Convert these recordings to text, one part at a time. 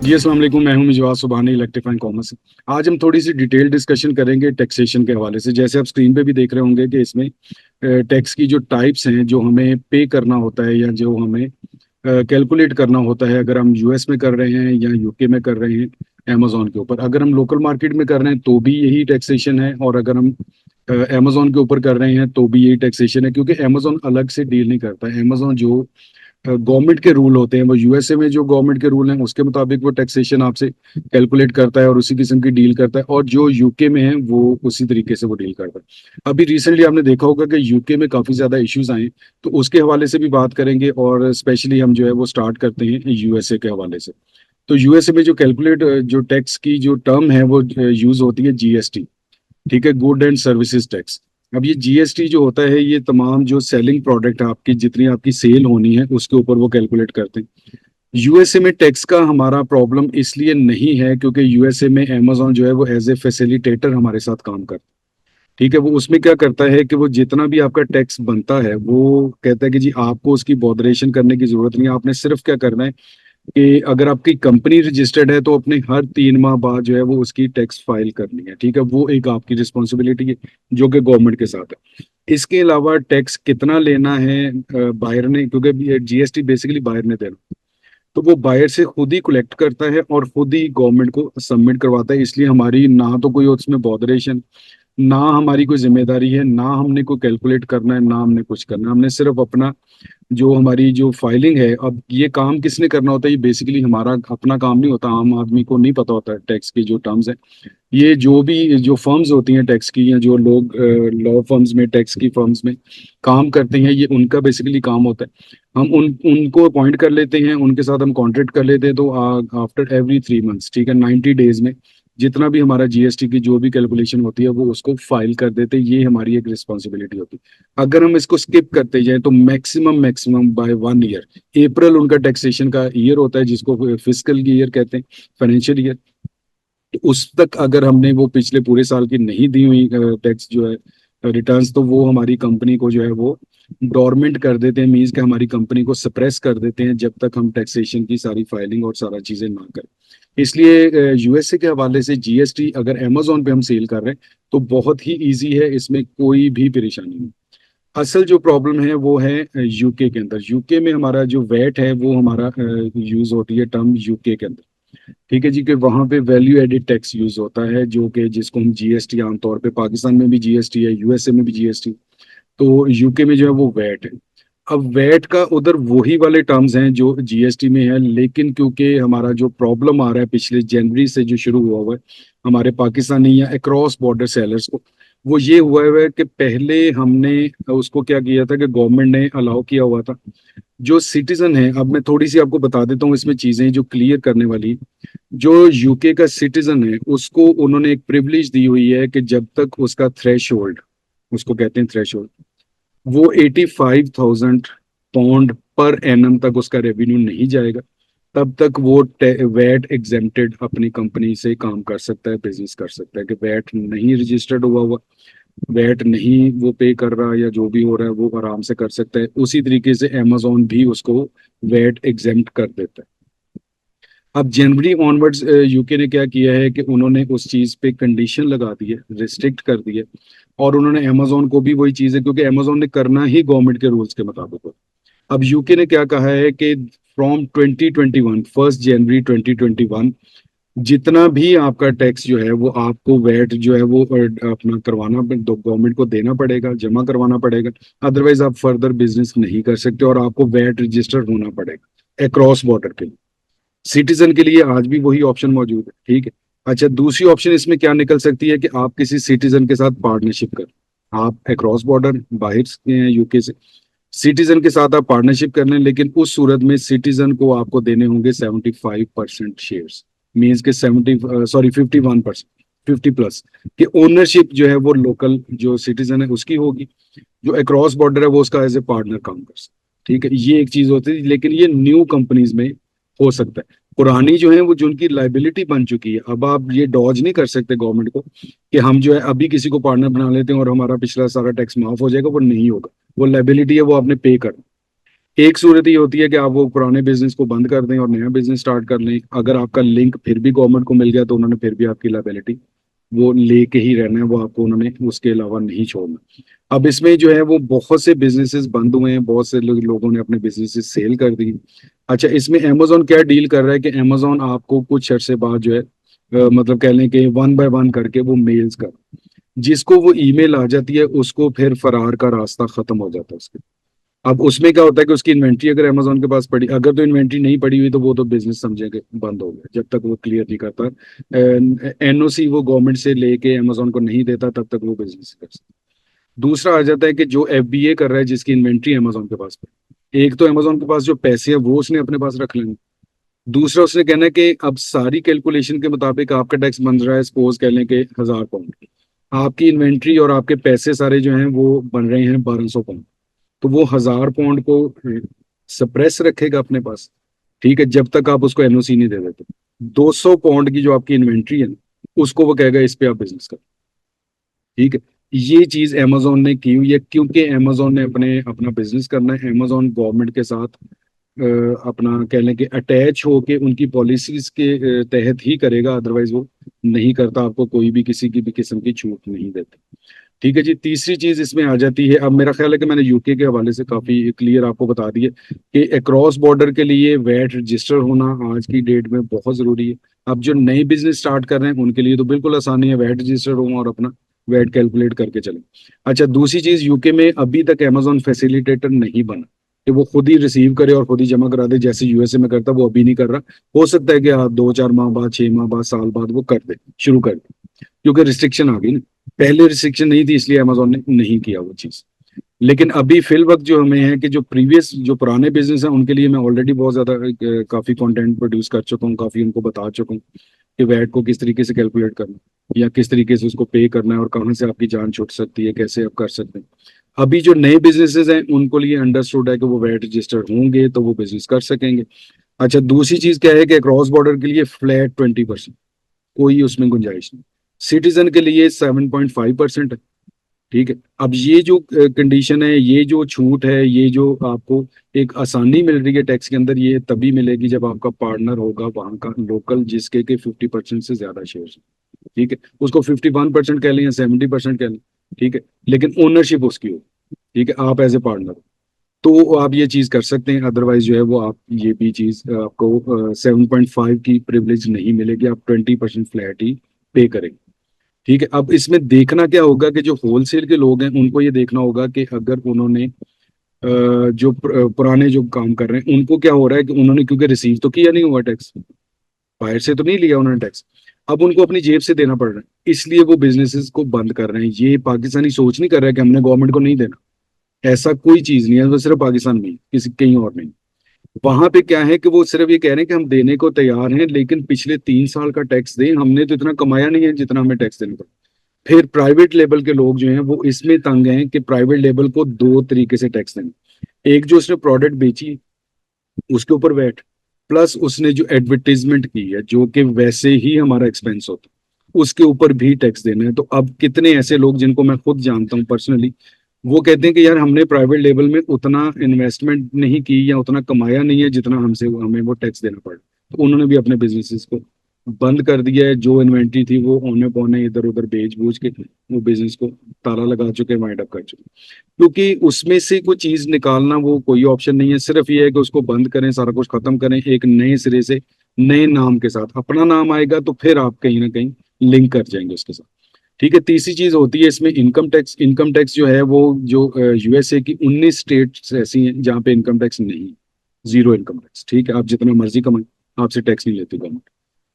जी अस्सलाम वालेकुम। मैं हूं मिजवार सुबहानी, इलेक्ट्रीफाइंग कॉमर्स। आज हम थोड़ी सी डिटेल डिस्कशन करेंगे टैक्सेशन के हवाले से। जैसे आप स्क्रीन पे भी देख रहे होंगे कि इसमें टैक्स की जो टाइप्स हैं, जो हमें पे करना होता है या जो हमें कैलकुलेट करना होता है, अगर हम यूएस में कर रहे हैं या यूके में कर रहे हैं अमेजोन के ऊपर। अगर हम लोकल मार्केट में कर रहे हैं तो भी यही टैक्सेशन है, और अगर हम अमेजोन के ऊपर कर रहे हैं तो भी यही टैक्सेशन है, क्योंकि अमेजोन अलग से डील नहीं करता है। अमेजोन जो गवर्नमेंट के रूल होते हैं, वो यूएसए में जो गवर्नमेंट के रूल हैं उसके मुताबिक वो टैक्सेशन आपसे कैलकुलेट करता है और उसी किस्म की डील करता है, और जो यूके में है वो उसी तरीके से वो डील करता है। अभी रिसेंटली आपने देखा होगा कि यूके में काफी ज्यादा इश्यूज आए, तो उसके हवाले से भी बात करेंगे। और स्पेशली हम जो है वो स्टार्ट करते हैं यूएसए के हवाले से। तो यूएसए में जो कैलकुलेट जो टैक्स की जो टर्म है वो यूज होती है जीएसटी। ठीक है, गुड एंड सर्विसेज टैक्स। अब ये जीएसटी जो होता है, ये तमाम जो सेलिंग प्रोडक्ट है आपकी, जितनी आपकी सेल होनी है उसके ऊपर वो कैलकुलेट करते हैं। यूएसए में टैक्स का हमारा प्रॉब्लम इसलिए नहीं है क्योंकि यूएसए में अमेजोन जो है वो एज ए फैसिलिटेटर हमारे साथ काम करता है। ठीक है, वो उसमें क्या करता है कि वो जितना भी आपका टैक्स बनता है वो कहता है कि जी आपको उसकी बॉदरेशन करने की जरूरत नहीं है। आपने सिर्फ क्या करना है कि अगर आपकी कंपनी रजिस्टर्ड है तो अपने हर 3 माह बाद जो है वो उसकी टैक्स फाइल करनी है। ठीक है, वो एक आपकी रिस्पॉन्सिबिलिटी है जो कि गवर्नमेंट के साथ है। इसके अलावा टैक्स कितना लेना है बायर ने, क्योंकि जीएसटी बेसिकली बायर ने देना, तो वो बायर से खुद ही कलेक्ट करता है और खुद ही गवर्नमेंट को सबमिट करवाता है। इसलिए हमारी ना तो कोई उसमें बॉदरेशन, ना हमारी कोई जिम्मेदारी है, ना हमने कोई कैलकुलेट करना है, ना हमने कुछ करना है। हमने सिर्फ अपना जो हमारी जो फाइलिंग है, अब ये काम किसने करना होता है, ये बेसिकली हमारा अपना काम नहीं होता। आम आदमी को नहीं पता होता है टैक्स की जो टर्म्स है। ये जो भी जो फर्म्स होती हैं टैक्स की, या जो लोग लॉ फर्म्स में, टैक्स की फर्म्स में काम करते हैं, ये उनका बेसिकली काम होता है। हम उनको अपॉइंट कर लेते हैं, उनके साथ हम कॉन्ट्रैक्ट कर लेते हैं। तो आफ्टर एवरी 3 मंथ्स, ठीक है, 90 डेज में जितना भी हमारा जीएसटी की जो भी कैलकुलेशन होती है वो उसको फाइल कर देते हैं। ये हमारी एक रिस्पॉन्सिबिलिटी होती है। अगर हम इसको स्किप करते जाएं तो मैक्सिमम मैक्सिमम बाय 1 ईयर, अप्रैल उनका टैक्सेशन का ईयर होता है जिसको फिस्कल ईयर कहते हैं, फाइनेंशियल ईयर। उस तक अगर हमने वो पिछले पूरे साल की नहीं दी हुई टैक्स जो है रिटर्न्स, तो वो हमारी कंपनी को जो है वो डोरमेंट कर देते हैं। मीन्स कि हमारी कंपनी को सप्रेस कर देते हैं जब तक हम टैक्सेशन की सारी फाइलिंग और सारा चीजें ना करें। इसलिए यूएसए के हवाले से जीएसटी अगर अमेजोन पे हम सेल कर रहे हैं तो बहुत ही इजी है, इसमें कोई भी परेशानी नहीं। असल जो प्रॉब्लम है वो है यूके के अंदर। यूके में हमारा जो वैट है वो हमारा यूज होती है टर्म यूके के अंदर। ठीक है जी, कि वहां पे वैल्यू एडेड टैक्स यूज होता है, जो कि जिसको हम जीएसटी आमतौर पे, पाकिस्तान में भी जीएसटी है, यूएसए में भी जीएसटी, तो यूके में जो है वो वैट है। अब वैट का उधर वही वाले टर्म्स हैं जो जीएसटी में है, लेकिन क्योंकि हमारा जो प्रॉब्लम आ रहा है पिछले जनवरी से जो शुरू हुआ है हमारे पाकिस्तानी या अक्रॉस बॉर्डर सेलर्स को, वो ये हुआ है कि पहले हमने उसको क्या किया था कि गवर्नमेंट ने अलाउ किया हुआ था जो सिटीजन है। अब मैं थोड़ी सी आपको बता देता हूँ इसमें चीजें जो क्लियर करने वाली। जो यूके का सिटीजन है उसको उन्होंने एक प्रिविलेज दी हुई है कि जब तक उसका थ्रेश होल्ड, उसको कहते हैं थ्रेश, वो 85,000 पाउंड पर एनम तक उसका रेवेन्यू नहीं जाएगा, तब तक वो वैट एग्जेम्प्टेड अपनी कंपनी से काम कर सकता है, बिजनेस कर सकता है। कि वैट नहीं रजिस्टर्ड हुआ हुआ, वैट नहीं वो पे कर रहा, या जो भी हो रहा है वो आराम से कर सकता है। उसी तरीके से अमेजोन भी उसको वैट एग्जेम्प्ट कर देता है। अब जनवरी ऑनवर्ड्स यूके ने क्या किया है कि उन्होंने उस चीज पे कंडीशन लगा दी है, रिस्ट्रिक्ट कर दी है। और उन्होंने अमेजोन को भी वही चीज है, क्योंकि अमेजोन ने करना ही गवर्नमेंट के रूल्स के मुताबिक हो। अब यूके ने क्या कहा है कि फ्रॉम 2021, 1 जनवरी 2021, जितना भी आपका टैक्स जो है वो आपको वैट जो है वो अपना करवाना, गवर्नमेंट को देना पड़ेगा, जमा करवाना पड़ेगा। अदरवाइज आप फर्दर बिजनेस नहीं कर सकते और आपको वैट रजिस्टर होना पड़ेगा अक्रॉस बॉर्डर के लिए। सिटीजन के लिए आज भी वही ऑप्शन मौजूद है। ठीक है, अच्छा, दूसरी ऑप्शन इसमें क्या निकल सकती है कि आप किसी सिटीजन के साथ पार्टनरशिप कर, आप अक्रॉस बॉर्डर बाहर के हैं यूके से, सिटीजन के साथ आप पार्टनरशिप कर लें, लेकिन उस सूरत में सिटीजन को आपको देने होंगे 75% शेयर्स। मीन्स के 51%, 50+ कि ओनरशिप जो है वो लोकल जो सिटीजन है उसकी होगी, जो अक्रॉस बॉर्डर है वो उसका एज ए पार्टनर काम कर सकता है। ठीक है, ये एक चीज होती है, लेकिन ये न्यू कंपनीज में हो सकता है। पुरानी जो है वो जिनकी लाइबिलिटी बन चुकी है, अब आप ये डॉज नहीं कर सकते गवर्नमेंट को कि हम जो है अभी किसी को पार्टनर बना लेते हैं और हमारा पिछला सारा टैक्स माफ हो जाएगा, वो नहीं होगा। वो लाइबिलिटी है, वो आपने पे करना। एक सूरत ये होती है कि आप वो पुराने बिजनेस को बंद कर दें और नया बिजनेस स्टार्ट कर लें। अगर आपका लिंक फिर भी गवर्नमेंट को मिल गया तो उन्होंने फिर भी आपकी लायबिलिटी वो लेके ही रहना है, वो आपको उन्होंने उसके अलावा नहीं छोड़ना। अब इसमें जो है वो बहुत से बिजनेसेस बंद हुए हैं, बहुत से लोगों ने अपने बिजनेसेस सेल कर दी। अच्छा, इसमें अमेजोन क्या डील कर रहा है कि अमेजोन आपको कुछ अर्से बाद जो है मतलब कह लें कि वन बाय वन करके वो मेल्स कर, जिसको वो ईमेल आ जाती है उसको फिर फरार का रास्ता खत्म हो जाता है उसके। अब उसमें क्या होता है कि उसकी इन्वेंट्री अगर अमेजोन के पास पड़ी, अगर तो इन्वेंट्री नहीं पड़ी हुई तो वो तो बिजनेस समझेंगे बंद हो गया, जब तक वो क्लियर नहीं करता एनओसी वो गवर्नमेंट से लेके अमेजोन को नहीं देता तब तक वो बिजनेस कर सकता। दूसरा आ जाता है कि जो एफबीए कर रहा है जिसकी इन्वेंट्री अमेजोन के पास पड़ी, एक तो अमेजोन के पास जो पैसे है वो उसने अपने पास रख लेने। दूसरा उसने कहना है कि अब सारी कैलकुलेशन के मुताबिक आपका टैक्स बन रहा है सपोज कह लें कि 1000 पाउंड, आपकी इन्वेंट्री और आपके पैसे सारे जो हैं वो बन रहे हैं 1200 पाउंड, तो वो 1000 पाउंड को सप्रेस रखेगा अपने पास, ठीक है, जब तक आप उसको एनओसी नहीं दे देते। 200 पाउंड की जो आपकी इन्वेंट्री है उसको वो कहेगा इस पे आप बिजनेस कर, ठीक है। ये चीज अमेजोन ने की हुई है क्योंकि अमेजोन ने अपने अपना बिजनेस करना है, अमेजोन गवर्नमेंट के साथ अपना कह लें कि अटैच होके उनकी पॉलिसीज के तहत ही करेगा, अदरवाइज वो नहीं करता, आपको कोई भी किसी की भी किस्म की छूट नहीं देता। ठीक है जी। तीसरी चीज इसमें आ जाती है, अब मेरा ख्याल है कि मैंने यूके के हवाले से काफी क्लियर आपको बता दिया कि अक्रॉस बॉर्डर के लिए वैट रजिस्टर होना आज की डेट में बहुत जरूरी है। अब जो नए बिजनेस स्टार्ट कर रहे हैं उनके लिए तो बिल्कुल आसानी है, वैट रजिस्टर हो और अपना वैट कैलकुलेट करके चलें। अच्छा, दूसरी चीज, यूके में अभी तक अमेजोन फैसिलिटेटर नहीं बना कि वो खुद ही रिसीव करे और खुद ही जमा करा दे जैसे यूएसए में करता, वो अभी नहीं कर रहा। हो सकता है कि आप 2-4 माह बाद, 6 माह बाद, साल बाद वो कर दे, शुरू कर दे, क्योंकि रिस्ट्रिक्शन आ गई ना। पहले रिस्ट्रिक्शन नहीं थी इसलिए अमेजोन ने नहीं किया वो चीज। लेकिन अभी फिल वक्त जो हमें है कि जो प्रीवियस जो पुराने बिजनेस हैं उनके लिए मैं ऑलरेडी बहुत ज्यादा काफी कंटेंट प्रोड्यूस कर चुका हूँ, काफी उनको बता चुका हूँ कि वैट को किस तरीके से कैलकुलेट करना है या किस तरीके से उसको पे करना है और कहाँ से आपकी जान छूट सकती है, कैसे आप कर सकते हैं। अभी जो नए बिजनेसेस हैं उनको लिए अंडरस्टूड है कि वो वैट रजिस्टर्ड होंगे तो वो बिजनेस कर सकेंगे। अच्छा, दूसरी चीज क्या है कि क्रॉस बॉर्डर के लिए फ्लैट 20%, कोई उसमें गुंजाइश नहीं। सिटीजन के लिए 7.5% है, ठीक है। अब ये जो कंडीशन है, ये जो छूट है, ये जो आपको एक आसानी मिल रही है टैक्स के अंदर, ये तभी मिलेगी जब आपका पार्टनर होगा वहां का लोकल जिसके के 50% से ज्यादा शेयर, ठीक है। उसको 51% कह लें या 70% कह लें, ठीक है, लेकिन ओनरशिप उसकी हो, ठीक है, आप एज ए पार्टनर तो आप ये चीज कर सकते हैं। अदरवाइज जो है वो आप ये भी चीज आपको 7.5 की प्रिविलेज नहीं मिलेगी, आप 20% फ्लैट ही पे करेंगे, ठीक है। अब इसमें देखना क्या होगा कि जो होलसेल के लोग हैं उनको ये देखना होगा कि अगर उन्होंने जो पुराने जो काम कर रहे हैं उनको क्या हो रहा है कि उन्होंने क्योंकि रिसीव तो किया नहीं हुआ टैक्स, बाहर से तो नहीं लिया उन्होंने टैक्स, अब उनको अपनी जेब से देना पड़ रहा है, इसलिए वो बिजनेसेस को बंद कर रहे हैं। ये पाकिस्तानी सोच नहीं कर रहा है कि हमने गवर्नमेंट को नहीं देना, ऐसा कोई चीज नहीं है, वो सिर्फ पाकिस्तान में ही, किसी कहीं और नहीं। वहां पे क्या है कि वो सिर्फ ये कह रहे हैं कि हम देने को तैयार हैं लेकिन पिछले 3 साल का टैक्स दें, हमने तो इतना कमाया नहीं है जितना हमें टैक्स देना पड़ा। फिर प्राइवेट लेवल के लोग जो हैं वो इसमें तंग हैं कि प्राइवेट लेवल को दो तरीके से टैक्स देंगे। एक, जो उसने प्रोडक्ट बेची उसके ऊपर वैट, प्लस उसने जो एडवर्टीजमेंट की है जो कि वैसे ही हमारा एक्सपेंस होता है उसके ऊपर भी टैक्स देना है। तो अब कितने ऐसे लोग जिनको मैं खुद जानता हूँ पर्सनली, वो कहते हैं कि यार हमने प्राइवेट लेवल में उतना इन्वेस्टमेंट नहीं की या उतना कमाया नहीं है जितना हमसे हमें वो टैक्स देना पड़ा, तो उन्होंने भी अपने बिजनेसेस को बंद कर दिया है। जो इन्वेंट्री थी वो औने पौने इधर उधर बेच बूझ के वो बिजनेस को ताला लगा चुके, वाइंड अप कर चुके, क्योंकि उसमें से कोई चीज निकालना वो कोई ऑप्शन नहीं है। सिर्फ ये है कि उसको बंद करें, सारा कुछ खत्म करें, एक नए सिरे से नए नाम के साथ अपना नाम आएगा तो फिर आप कहीं ना कहीं लिंक कर जाएंगे उसके साथ, ठीक है। तीसरी चीज होती है इसमें इनकम टैक्स। इनकम टैक्स जो है वो जो यूएसए की 19 स्टेट्स ऐसी हैं जहाँ पे इनकम टैक्स नहीं, जीरो इनकम टैक्स, ठीक है। आप जितना मर्जी कमाएं, आपसे टैक्स नहीं लेती गवर्नमेंट,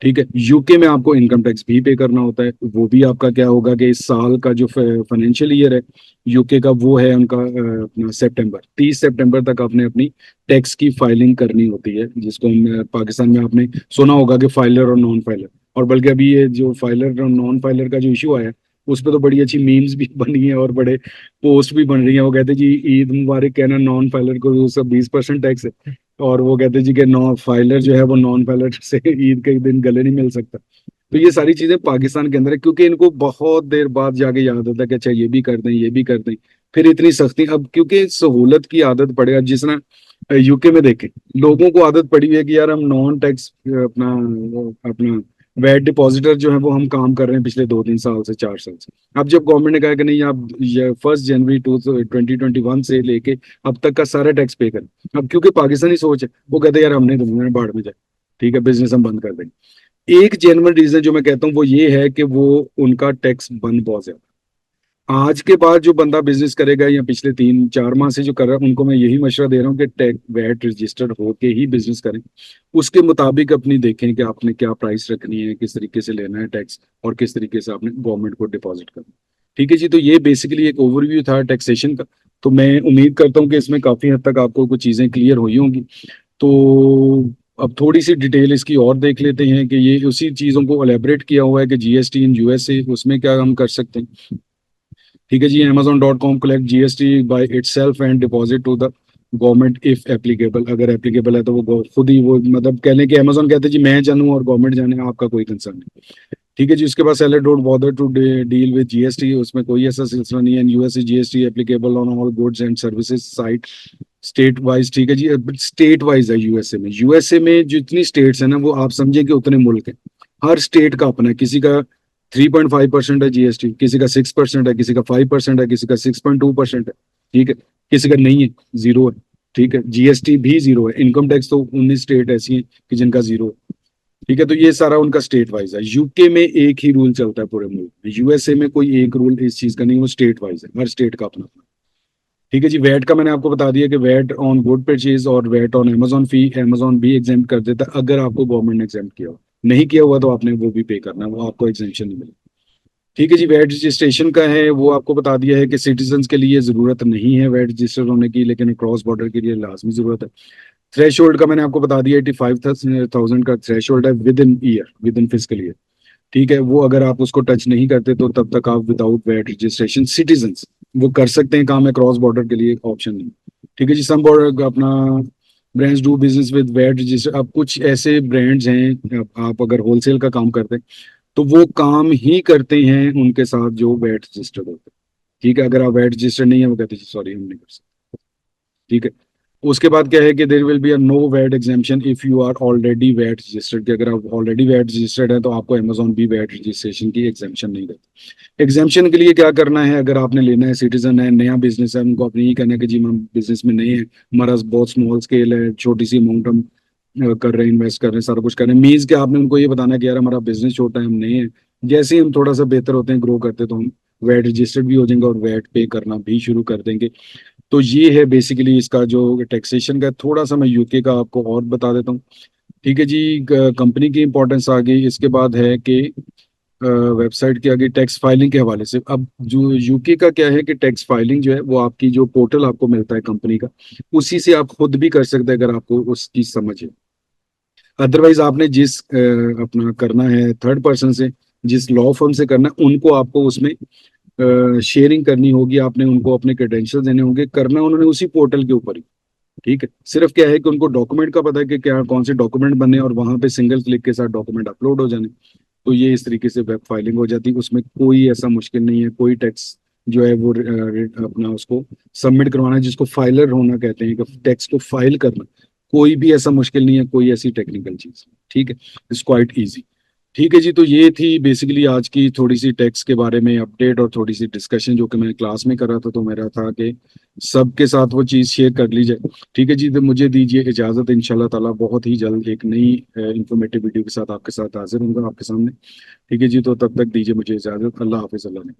ठीक है। यूके में आपको इनकम टैक्स भी पे करना होता है, वो भी आपका क्या होगा कि इस साल का जो फाइनेंशियल ईयर है यूके का वो है उनका अपना सितंबर, 30 सितंबर तक आपने अपनी टैक्स की फाइलिंग करनी होती है, जिसको हम पाकिस्तान में आपने सुना होगा कि फाइलर और नॉन फाइलर। और बल्कि अभी ये जो फाइलर और नॉन फाइलर का जो इशू आया उस पर तो बड़ी अच्छी मीम्स भी बनी है और बड़े पोस्ट भी बन रही है। वो कहते जी ईद मुबारक कहना नॉन फाइलर को, सब 20% टैक्स है, और वो कहते जी कि नॉन फाइलर जो है वो नॉन फाइलर से ईद के दिन गले नहीं मिल सकता। तो ये सारी चीजें पाकिस्तान के अंदर है क्योंकि इनको बहुत देर बाद जाके याद आता है कि अच्छा ये भी कर दें, ये भी कर दें, फिर इतनी सख्ती। अब क्योंकि सहूलत की आदत पड़ेगा, जिस तरह यूके में देखें, लोगों को आदत पड़ी हुई है कि यार हम नॉन टैक्स अपना अपना वैट डिपॉजिटर जो है वो हम काम कर रहे हैं पिछले 2-3 साल से, 4 साल से। अब जब गवर्नमेंट ने कहा कि नहीं, आप 1 जनवरी 2021 से लेके अब तक का सारा टैक्स पे करें, अब क्योंकि पाकिस्तानी सोच है, वो कहते हैं यार हमने दूंगा बाढ़ में जाए, ठीक है बिजनेस हम बंद कर देंगे। एक जेन्युइन रीजन जो मैं कहता हूँ वो ये है कि वो उनका टैक्स बंद बहुत ज्यादा। आज के बाद जो बंदा बिजनेस करेगा या पिछले 3-4 माह से जो कर रहा है, उनको मैं यही मशवरा दे रहा हूँ कि टैक्स वैट रजिस्टर्ड होके ही बिजनेस करें। उसके मुताबिक अपनी देखें कि आपने क्या प्राइस रखनी है, किस तरीके से लेना है टैक्स, और किस तरीके से आपने गवर्नमेंट को डिपॉजिट करना है। ठीक है जी, तो ये बेसिकली एक ओवरव्यू था टैक्सेशन का। तो मैं उम्मीद करता हूँ कि इसमें काफी हद तक आपको कुछ चीजें क्लियर हुई होंगी। तो अब थोड़ी सी डिटेल इसकी और देख लेते हैं कि ये उसी चीजों को एलेबरेट किया हुआ है कि जीएसटी इन यूएसए, उसमें क्या हम कर सकते हैं। ठीक है जी, Amazon.com collect GST by itself and deposit to the government if applicable. अगर एप्लीकेबल है तो वो खुद ही वो मतलब कह लें कि अमेजोन कहते हैं जी मैं जानूं और गवर्नमेंट जाने, आपका कोई कंसर्न नहीं। ठीक है जी, उसके बाद seller don't bother to deal with GST, उसमें कोई ऐसा सिलसिला नहीं है। USA GST applicable on all goods and services site state wise. ठीक है जी, स्टेट वाइज है यूएसए में जितनी स्टेट्स है ना, वो आप समझे कि उतने मुल्क हैं। हर स्टेट का अपना है, किसी का 3.5% है जीएसटी, किसी का 6% है, किसी का 5% है, किसी का 6.2% है। ठीक है, किसी का नहीं है, जीरो है। ठीक है, जीएसटी भी जीरो है। इनकम टैक्स तो 19 स्टेट ऐसी हैं कि जिनका जीरो है। ठीक है, तो ये सारा उनका स्टेट वाइज है। यूके में एक ही रूल चलता है पूरे मुल्क में, यूएसए में कोई एक रूल इस चीज का नहीं, वो स्टेट वाइज है, हर स्टेट का अपना अपना। ठीक है जी, वैट का मैंने आपको बता दिया कि वैट ऑन गुड परचेज और VAT on Amazon fee, Amazon भी एग्जाम कर देता है अगर आपको गवर्नमेंट ने एग्जाम किया हो। नहीं किया हुआ तो आपने वो भी पे करना है, वो आपको एग्जेम्पशन नहीं मिलेगा। ठीक है जी, वैट रजिस्ट्रेशन का है वो आपको बता दिया है कि सिटीजन के लिए जरूरत नहीं है वैट रजिस्टर होने की, लेकिन क्रॉस बॉर्डर के लिए लाजमी जरूरत है। थ्रेश होल्ड का मैंने आपको बता दिया, 85,000 का थ्रेश होल्ड है with in year, with in physical year. ठीक है, वो अगर आप उसको टच नहीं करते तो तब तक आप विदाउट वैट रजिस्ट्रेशन सिटीजन वो कर सकते हैं काम है, क्रॉस बॉर्डर के लिए ऑप्शन नहीं। ठीक है जी, सम बॉर्डर अपना brands do business with VAT register. अब कुछ ऐसे ब्रांड्स हैं, आप अगर होलसेल का काम करते हैं तो वो काम ही करते हैं उनके साथ जो वैट रजिस्टर्ड होते हैं। ठीक है, अगर आप वैट रजिस्टर्ड नहीं है, वो कहते हैं सॉरी हम नहीं कर सकते। ठीक है, उसके बाद क्या है कि there will be a no VAT exemption if you are already VAT registered, कि अगर आप ऑलरेडी वैट रजिस्टर्ड है तो आपको अमेजोन भी वैट रजिस्ट्रेशन की एग्जाम्पशन नहीं देता। एग्जाम्पशन के लिए क्या करना है, अगर आपने लेना है, सिटीजन है, नया बिजनेस है, उनको अपने ही कहना है कि जी हम बिजनेस में नए हैं, हमारा बहुत स्मॉल स्केल है, छोटी सी अमाउंट हम कर रहे हैं, इन्वेस्ट कर रहे हैं, सारा कुछ कर रहे हैं। मीन्स कि आपने उनको ये बताना है कि यार हमारा बिजनेस छोटा है, हम नए हैं, जैसे ही हम थोड़ा सा बेहतर होते हैं, ग्रो करते हैं, तो हम वैट रजिस्टर्ड भी हो जाएंगे और वैट पे करना भी शुरू कर देंगे। तो ये है बेसिकली इसका जो टैक्सेशन का। थोड़ा सा मैं यूके का आपको और बता देता हूँ। ठीक है जी, कंपनी की इंपॉर्टेंस आ गई, इसके बाद है कि वेबसाइट की आगे टैक्स फाइलिंग के हवाले से। अब जो यूके का क्या है कि टैक्स फाइलिंग जो है वो आपकी जो पोर्टल आपको मिलता है कंपनी का, उसी से आप खुद भी कर सकते हैं अगर आपको उसकी समझ है। अदरवाइज आपने जिस अपना करना है थर्ड पर्सन से, जिस लॉ फर्म से करना है, उनको आपको उसमें शेयरिंग करनी होगी, आपने उनको अपने क्रेडेंशियल देने होंगे, करना उन्होंने उसी पोर्टल के ऊपर ही। ठीक है, सिर्फ क्या है कि उनको डॉक्यूमेंट का पता है कि क्या कौन से डॉक्यूमेंट बने और वहां पे सिंगल क्लिक के साथ डॉक्यूमेंट अपलोड हो जाने। तो ये इस तरीके से वेब फाइलिंग हो जाती है, उसमें कोई ऐसा मुश्किल नहीं है। कोई टैक्स जो है वो अपना उसको सबमिट करवाना है, जिसको फाइलर होना कहते हैं, कि टैक्स को फाइल करना, कोई भी ऐसा मुश्किल नहीं है, कोई ऐसी टेक्निकल चीज। ठीक है, इट्स क्वाइट इजी। ठीक है जी, तो ये थी बेसिकली आज की थोड़ी सी टैक्स के बारे में अपडेट और थोड़ी सी डिस्कशन जो कि मैं क्लास में कर रहा था, तो मेरा था कि सबके साथ वो चीज़ शेयर कर ली जाए। ठीक है जी, तो मुझे दीजिए इजाज़त, इंशाल्लाह ताला बहुत ही जल्द एक नई इंफॉर्मेटिव वीडियो के साथ आपके साथ हाजिर होऊंगा आपके सामने। ठीक है जी, तो तब तक दीजिए मुझे इजाज़त। अल्लाह हाफिज़, अल्लाह ने